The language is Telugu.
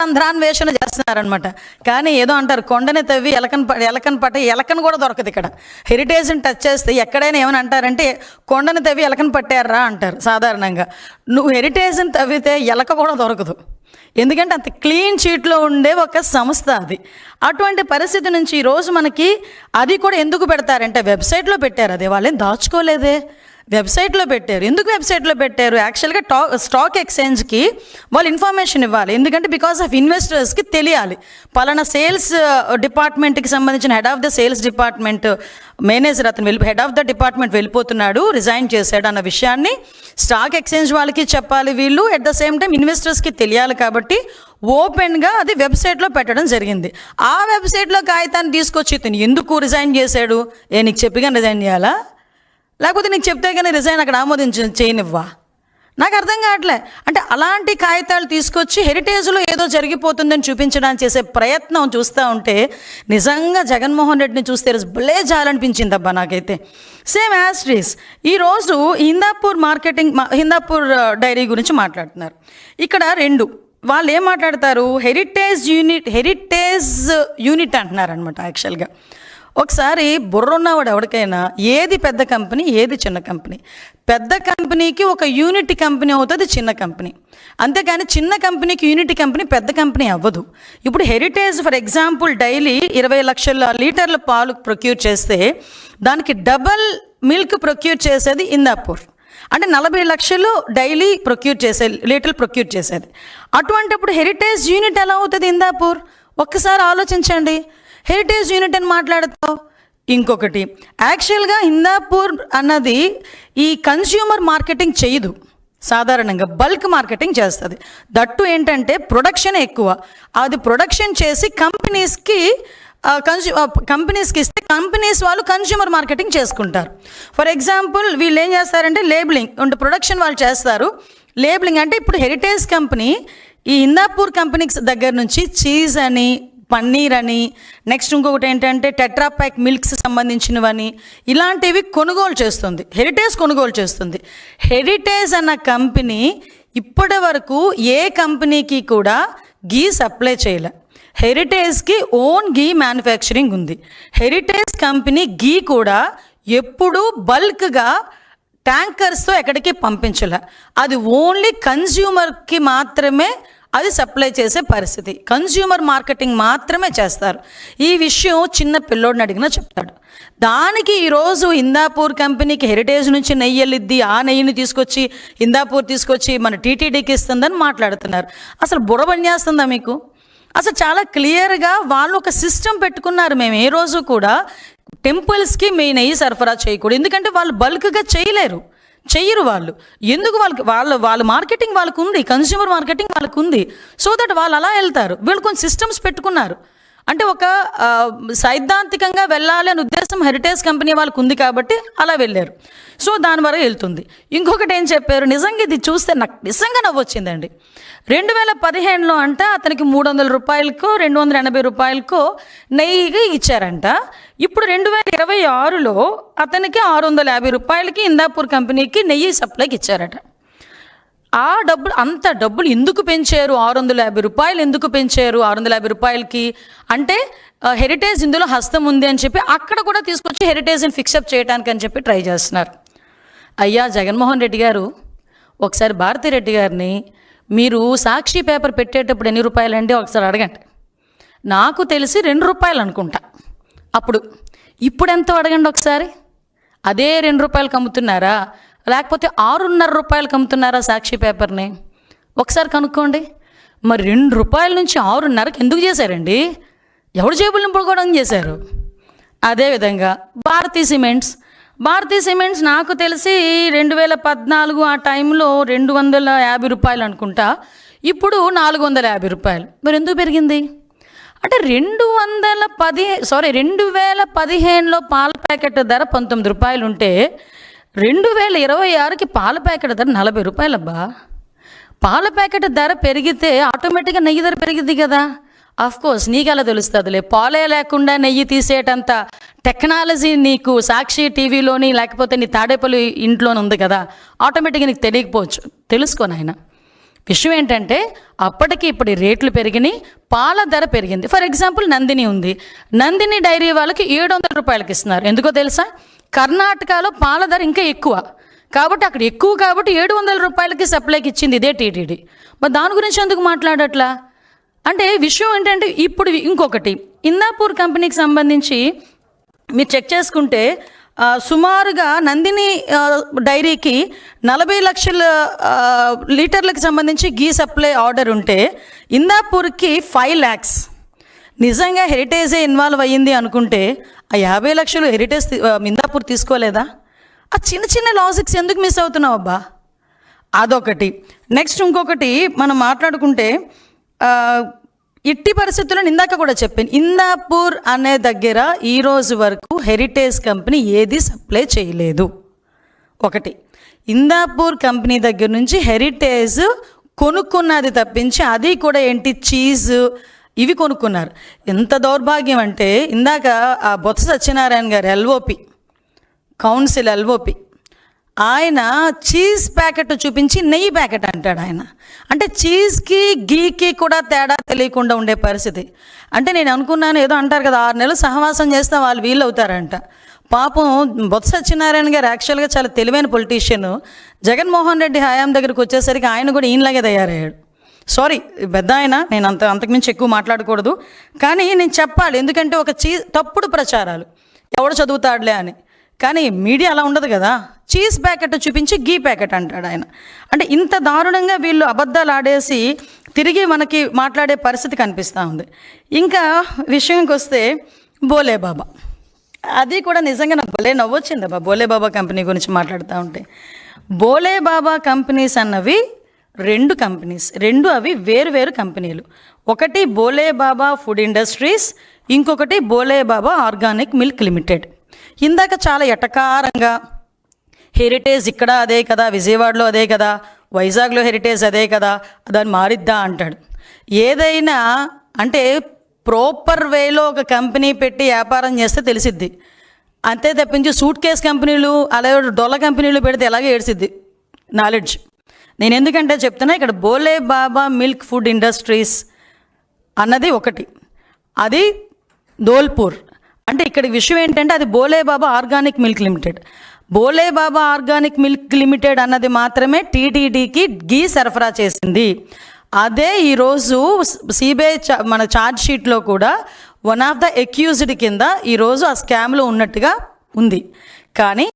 రంధ్రాన్వేషణ చేస్తున్నారనమాట. కానీ ఏదో అంటారు, కొండని తవ్వి ఎలకను కూడా దొరకదు. ఇక్కడ హెరిటేజ్ని టచ్ చేస్తే ఎక్కడైనా ఏమని అంటారంటే కొండని తవ్వి ఎలకను పట్టారా అంటారు సాధారణంగా. నువ్వు హెరిటేజ్ని తవ్వితే ఎలక కూడా దొరకదు, ఎందుకంటే అంత క్లీన్ షీట్లో ఉండే ఒక సంస్థ అది. అటువంటి పరిస్థితి నుంచి ఈరోజు మనకి అది కూడా ఎందుకు పెడతారంటే వెబ్సైట్లో పెట్టారు. అదే వాళ్ళేం దాచుకోలేదే, వెబ్సైట్లో పెట్టారు. ఎందుకు వెబ్సైట్లో పెట్టారు? యాక్చువల్గా స్టాక్ ఎక్స్చేంజ్కి వాళ్ళు ఇన్ఫర్మేషన్ ఇవ్వాలి. ఎందుకంటే బికాస్ ఆఫ్ ఇన్వెస్టర్స్కి తెలియాలి పలానా సేల్స్ డిపార్ట్మెంట్కి సంబంధించిన head of the sales department manager అతను హెడ్ ఆఫ్ ద డిపార్ట్మెంట్ వెళ్ళిపోతున్నాడు, రిజైన్ చేశాడు అన్న విషయాన్ని స్టాక్ ఎక్స్చేంజ్ వాళ్ళకి చెప్పాలి వీళ్ళు. ఎట్ ద సేమ్ టైం ఇన్వెస్టర్స్కి తెలియాలి. కాబట్టి ఓపెన్గా అది వెబ్సైట్లో పెట్టడం జరిగింది. ఆ వెబ్సైట్లో కాగితాన్ని తీసుకొచ్చి ఇతను ఎందుకు రిజైన్ చేశాడు? నీకు చెప్పిగా రిజైన్ చేయాలా, లేకపోతే నీకు చెప్తే కానీ రిజైన్ అక్కడ చేయనివ్వా? నాకు అర్థం కావట్లే. అంటే అలాంటి కాగితాలు తీసుకొచ్చి హెరిటేజ్లో ఏదో జరిగిపోతుందని చూపించడానికి చేసే ప్రయత్నం చూస్తూ ఉంటే నిజంగా జగన్మోహన్ రెడ్డిని చూస్తే భలే జాలనిపించింది అబ్బా నాకైతే. సేమ్ యాస్ట్రీస్ ఈరోజు హిందాపూర్ డైరీ గురించి మాట్లాడుతున్నారు. ఇక్కడ వాళ్ళు ఏం మాట్లాడతారు, హెరిటేజ్ యూనిట్ అంటున్నారు అనమాట. యాక్చువల్గా ఒకసారి బుర్రున్నవాడు ఎవరికైనా ఏది పెద్ద కంపెనీ ఏది చిన్న కంపెనీ, పెద్ద కంపెనీకి ఒక యూనిట్ కంపెనీ అవుతుంది చిన్న కంపెనీ, అంతేకాని చిన్న కంపెనీకి యూనిట్ కంపెనీ పెద్ద కంపెనీ అవ్వదు. ఇప్పుడు హెరిటేజ్ ఫర్ ఎగ్జాంపుల్ డైలీ 20 లక్షల లీటర్ల పాలు ప్రొక్యూర్ చేస్తే దానికి డబల్ మిల్క్ ప్రొక్యూర్ చేసేది హిందాపూర్. అంటే 40 లక్షలు డైలీ లీటర్లు ప్రొక్యూర్ చేసేది. అటువంటిప్పుడు హెరిటేజ్ యూనిట్ ఎలా అవుతుంది హిందాపూర్? ఒక్కసారి ఆలోచించండి. హెరిటేజ్ యూనిట్ అని మాట్లాడతావు. ఇంకొకటి, యాక్చువల్గా హిందాపూర్ అన్నది ఈ కన్స్యూమర్ మార్కెటింగ్ చేయదు, సాధారణంగా బల్క్ మార్కెటింగ్ చేస్తుంది. దట్టు ఏంటంటే ప్రొడక్షన్ ఎక్కువ. అది ప్రొడక్షన్ చేసి కంపెనీస్కి ఇస్తే కంపెనీస్ వాళ్ళు కన్స్యూమర్ మార్కెటింగ్ చేసుకుంటారు. ఫర్ ఎగ్జాంపుల్ వీళ్ళు ఏం చేస్తారంటే లేబులింగ్ అంటే ప్రొడక్షన్ వాళ్ళు చేస్తారు. లేబులింగ్ అంటే ఇప్పుడు హెరిటేజ్ కంపెనీ ఈ హిందాపూర్ కంపెనీకి దగ్గర నుంచి చీజ్ అని, పన్నీర్ అని, నెక్స్ట్ ఇంకొకటి ఏంటంటే టెట్రాప్యాక్ మిల్క్స్ సంబంధించినవని ఇలాంటివి కొనుగోలు చేస్తుంది. హెరిటేజ్ అన్న కంపెనీ ఇప్పటి వరకు ఏ కంపెనీకి కూడా గీ సప్లై చేయలే. హెరిటేజ్కి ఓన్ గీ మ్యానుఫ్యాక్చరింగ్ ఉంది. హెరిటేజ్ కంపెనీ గీ కూడా ఎప్పుడూ బల్క్గా ట్యాంకర్స్తో ఎక్కడికి పంపించలే. అది ఓన్లీ కన్జ్యూమర్కి మాత్రమే అది సప్లై చేసే పరిస్థితి. కన్జ్యూమర్ మార్కెటింగ్ మాత్రమే చేస్తారు. ఈ విషయం చిన్న పిల్లోడిని అడిగినా చెప్తాడు. దానికి ఈరోజు హిందాపూర్ కంపెనీకి హెరిటేజ్ నుంచి నెయ్యి వెళ్ళిద్ది, ఆ నెయ్యిని హిందాపూర్ తీసుకొచ్చి మన టీటీడీకి ఇస్తుందని మాట్లాడుతున్నారు. అసలు బుడబన్యాస్తుందా మీకు? అసలు చాలా క్లియర్గా వాళ్ళు ఒక సిస్టమ్ పెట్టుకున్నారు. మేము ఏ రోజు కూడా టెంపుల్స్కి మీ నెయ్యి సరఫరా చేయకూడదు, ఎందుకంటే వాళ్ళు బల్క్గా చెయ్యరు వాళ్ళు. ఎందుకు వాళ్ళ మార్కెటింగ్ వాళ్ళకు ఉంది, కన్స్యూమర్ మార్కెటింగ్ వాళ్ళకు ఉంది. సో దట్ వాళ్ళు అలా వెళ్తారు. వీళ్ళు కొన్ని సిస్టమ్స్ పెట్టుకున్నారు. అంటే ఒక సైద్ధాంతికంగా వెళ్ళాలి అనే ఉద్దేశం హెరిటేజ్ కంపెనీ వాళ్ళకు ఉంది కాబట్టి అలా వెళ్ళారు. సో దాని వరకు వెళ్తుంది. ఇంకొకటి ఏం చెప్పారు, నిజంగా ఇది చూస్తే నాకు నిజంగా నవ్వొచ్చిందండి. 2015లో అంట అతనికి 300 రూపాయలకో 280 రూపాయలకో నెయ్యి ఇచ్చారంట. ఇప్పుడు 2026లో అతనికి 650 రూపాయలకి హిందాపూర్ కంపెనీకి నెయ్యి సప్లైకి ఇచ్చారట. అంత డబ్బులు ఎందుకు పెంచారు? 650 రూపాయలు ఎందుకు పెంచారు? 650 రూపాయలకి అంటే హెరిటేజ్ ఇందులో హస్తం ఉంది అని చెప్పి అక్కడ కూడా తీసుకొచ్చి హెరిటేజ్ని ఫిక్సప్ చేయడానికి అని చెప్పి ట్రై చేస్తున్నారు. అయ్యా జగన్మోహన్ రెడ్డి గారు, ఒకసారి భారతిరెడ్డి గారిని మీరు సాక్షి పేపర్ పెట్టేటప్పుడు ఎన్ని రూపాయలండి ఒకసారి అడగండి. నాకు తెలిసి 2 రూపాయలు అనుకుంటా అప్పుడు. ఇప్పుడు ఎంతో అడగండి ఒకసారి. అదే 2 రూపాయలకి అమ్ముతున్నారా, లేకపోతే 6.5 రూపాయలకి అమ్ముతున్నారా సాక్షి పేపర్ని? ఒకసారి కనుక్కోండి. మరి 2 రూపాయల నుంచి 6.5కి ఎందుకు చేశారండి? ఎవడు జేబులు నింపుకోవడం చేశారు. అదేవిధంగా భారతీ సిమెంట్స్ నాకు తెలిసి 2014 ఆ టైంలో 250 రూపాయలు అనుకుంటా, ఇప్పుడు 450 రూపాయలు. మరి ఎందుకు పెరిగింది? అంటే 2015లో పాల ప్యాకెట్ ధర 19 రూపాయలు ఉంటే 2026కి పాల ప్యాకెట్ ధర 40 రూపాయలు. అబ్బా, పాల ప్యాకెట్ ధర పెరిగితే ఆటోమేటిక్గా నెయ్యి ధర పెరిగిద్ది కదా. ఆఫ్కోర్స్ నీకు ఎలా తెలుస్తుందిలే, పాలే లేకుండా నెయ్యి తీసేటంత టెక్నాలజీ నీకు సాక్షి టీవీలోని లేకపోతే నీ తాడేపల్లి ఇంట్లోనే ఉంది కదా, ఆటోమేటిక్గా నీకు తెలియకపోవచ్చు. తెలుసుకో నాయన. విషయం ఏంటంటే అప్పటికి ఇప్పుడు రేట్లు పెరిగినాయి, పాల ధర పెరిగింది. ఫర్ ఎగ్జాంపుల్ నందిని ఉంది, నందిని డైరీ వాళ్ళకి 700 రూపాయలకి ఇస్తున్నారు. ఎందుకో తెలుసా? కర్ణాటకలో పాల ధర ఇంకా ఎక్కువ కాబట్టి అక్కడ ఎక్కువ కాబట్టి 700 రూపాయలకి సప్లైకి ఇచ్చింది ఇదే టీటీడీ. మరి దాని గురించి ఎందుకు మాట్లాడట్లా అంటే విషయం ఏంటంటే ఇప్పుడు ఇంకొకటి ఇందాపూర్ కంపెనీకి సంబంధించి మీరు చెక్ చేసుకుంటే సుమారుగా నందిని డైరీకి 40 లక్షల లీటర్లకు సంబంధించి గీ సప్లై ఆర్డర్ ఉంటే ఇందాపూర్కి 5 lakhs. నిజంగా హెరిటేజే ఇన్వాల్వ్ అయ్యింది అనుకుంటే ఆ 50 లక్షలు హెరిటేజ్ ఇందాపూర్ తీసుకోలేదా? ఆ చిన్న చిన్న లాజిక్స్ ఎందుకు మిస్ అవుతున్నావు అబ్బా? అదొకటి. నెక్స్ట్ ఇంకొకటి మనం మాట్లాడుకుంటే ఇట్టి పరిస్థితుల్లో ఇందాక కూడా చెప్పాను, ఇందాపూర్ అనే దగ్గర ఈరోజు వరకు హెరిటేజ్ కంపెనీ ఏది సప్లై చేయలేదు. ఒకటి, ఇందాపూర్ కంపెనీ దగ్గర నుంచి హెరిటేజ్ కొనుక్కున్నది తప్పించి అది కూడా ఏంటి చీజ్ ఇవి కొనుక్కున్నారు. ఎంత దౌర్భాగ్యం అంటే ఇందాక ఆ బొత్స సత్యనారాయణ గారు ఎల్ఓపి కౌన్సిల్ ఎల్ఓపి ఆయన చీజ్ ప్యాకెట్ చూపించి నెయ్యి ప్యాకెట్ అంటాడు ఆయన. అంటే చీజ్కి గీకి కూడా తేడా తెలియకుండా ఉండే పరిస్థితి. అంటే నేను అనుకున్నాను ఏదో అంటారు కదా 6 నెలలు సహవాసం చేస్తే వాళ్ళు వీళ్ళు అవుతారంట. పాపం బొత్స సత్యనారాయణ గారు యాక్చువల్గా చాలా తెలివైన పొలిటీషియన్. జగన్మోహన్ రెడ్డి హయాం దగ్గరికి వచ్చేసరికి ఆయన కూడా ఈయనలాగే తయారయ్యాడు. సారీ పెద్ద ఆయన, నేను అంతకుమించి ఎక్కువ మాట్లాడకూడదు కానీ నేను చెప్పాలి. ఎందుకంటే ఒక తప్పుడు ప్రచారాలు ఎవడు చదువుతాడులే అని, కానీ మీడియా అలా ఉండదు కదా. చీజ్ ప్యాకెట్ చూపించి గీ ప్యాకెట్ అంటాడు ఆయన. అంటే ఇంత దారుణంగా వీళ్ళు అబద్ధాలు ఆడేసి తిరిగి మనకి మాట్లాడే పరిస్థితి కనిపిస్తూ ఉంది. ఇంకా విషయంకి వస్తే బోలే బాబా, అది కూడా నిజంగా నాకు భలే నవ్వొచ్చిందబ్బా బోలే బాబా కంపెనీ గురించి మాట్లాడుతూ ఉంటే. బోలే బాబా కంపెనీస్ అన్నవి 2 కంపెనీస్, అవి వేరు కంపెనీలు. ఒకటి బోలే బాబా ఫుడ్ ఇండస్ట్రీస్, ఇంకొకటి బోలే బాబా ఆర్గానిక్ మిల్క్ లిమిటెడ్. ఇందాక చాలా ఎటకారంగా హెరిటేజ్ ఇక్కడ అదే కదా, విజయవాడలో అదే కదా, వైజాగ్లో హెరిటేజ్ అదే కదా, దాన్ని మారిద్దా అంటాడు. ఏదైనా అంటే ప్రాపర్ వేలో ఒక కంపెనీ పెట్టి వ్యాపారం చేస్తే తెలిసిద్ది. అంతే తప్పించి సూట్ కేస్ కంపెనీలు అలాగే డొల్ల కంపెనీలు పెడితే ఎలాగే ఏడ్చిద్ది నాలెడ్జ్. నేను ఎందుకంటే చెప్తున్నా, ఇక్కడ బోలే బాబా మిల్క్ ఫుడ్ ఇండస్ట్రీస్ అన్నది ఒకటి, అది ధోల్పూర్. అంటే ఇక్కడ విషయం ఏంటంటే అది బోలే బాబా ఆర్గానిక్ మిల్క్ లిమిటెడ్. బోలే బాబా ఆర్గానిక్ మిల్క్ లిమిటెడ్ అన్నది మాత్రమే టీటీడీకి గీ సరఫరా చేసింది. అదే ఈరోజు సిబిఐ మన ఛార్జ్ షీట్లో కూడా వన్ ఆఫ్ ద అక్యూజ్డ్ కింద ఈరోజు ఆ స్కామ్లో ఉన్నట్టుగా ఉంది. కానీ